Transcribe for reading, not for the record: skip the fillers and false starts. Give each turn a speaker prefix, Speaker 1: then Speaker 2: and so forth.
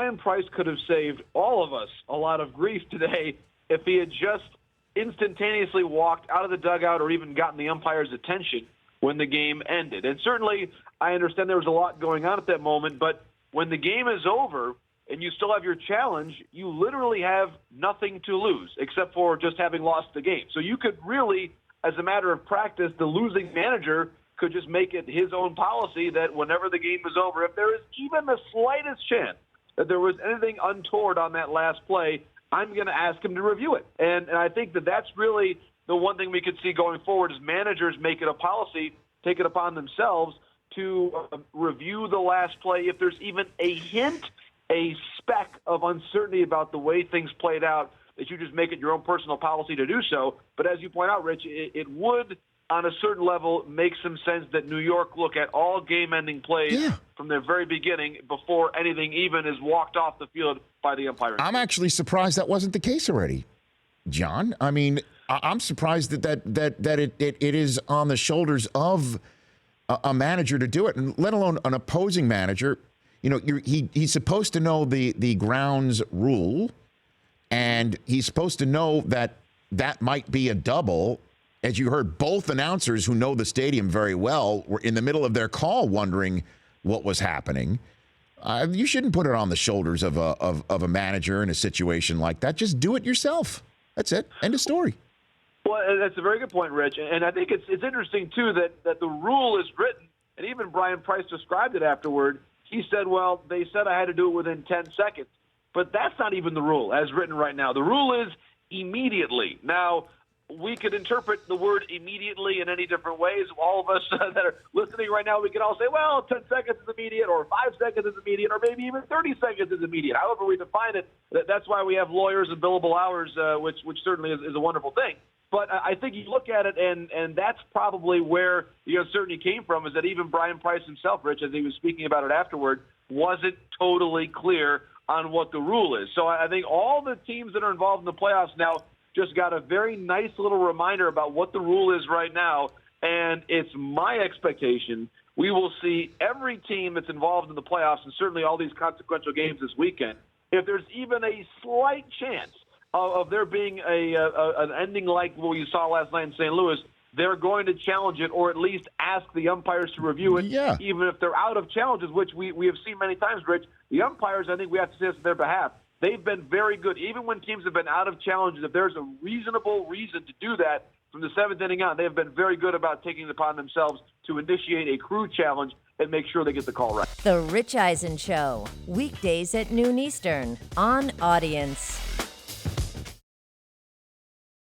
Speaker 1: Brian Price could have saved all of us a lot of grief today if he had just instantaneously walked out of the dugout or even gotten the umpire's attention when the game ended. And certainly, I understand there was a lot going on at that moment, but when the game is over and you still have your challenge, you literally have nothing to lose except for just having lost the game. So you could really, as a matter of practice, the losing manager could just make it his own policy that whenever the game is over, if there is even the slightest chance that there was anything untoward on that last play, I'm going to ask him to review it. And I think that that's really the one thing we could see going forward is managers make it a policy, take it upon themselves to review the last play if there's even a hint, a speck of uncertainty about the way things played out, that you just make it your own personal policy to do so. But as you point out, Rich, it would, on a certain level, make some sense that New York look at all game-ending plays from the very beginning before anything even is walked off the field by the umpire.
Speaker 2: I'm actually surprised that wasn't the case already, John. I mean, I'm surprised that it is on the shoulders of a manager to do it, and let alone an opposing manager. You know, he's supposed to know the grounds rule, and he's supposed to know that might be a double. As you heard, both announcers who know the stadium very well were in the middle of their call wondering what was happening. You shouldn't put it on the shoulders of a manager in a situation like that. Just do it yourself. That's it. End of story.
Speaker 1: Well, that's a very good point, Rich. And I think it's interesting, too, that the rule is written, and even Brian Price described it afterward. He said, well, they said I had to do it within 10 seconds. But that's not even the rule as written right now. The rule is immediately. Now, we could interpret the word immediately in any different ways. All of us that are listening right now, we can all say, well, 10 seconds is immediate, or 5 seconds is immediate, or maybe even 30 seconds is immediate. However we define it, that's why we have lawyers and billable hours, which certainly is a wonderful thing. But I think you look at it, and that's probably where the uncertainty came from, is that even Brian Price himself, Rich, as he was speaking about it afterward, wasn't totally clear on what the rule is. So I think all the teams that are involved in the playoffs now just got a very nice little reminder about what the rule is right now, and it's my expectation we will see every team that's involved in the playoffs, and certainly all these consequential games this weekend, if there's even a slight chance of there being an ending like what you saw last night in St. Louis, they're going to challenge it or at least ask the umpires to review it, even if they're out of challenges, which we have seen many times, Rich. The umpires, I think we have to say this on their behalf, they've been very good. Even when teams have been out of challenges, if there's a reasonable reason to do that from the seventh inning on, they have been very good about taking it upon themselves to initiate a crew challenge and make sure they get the call right.
Speaker 3: The Rich Eisen Show, weekdays at noon Eastern on Audience.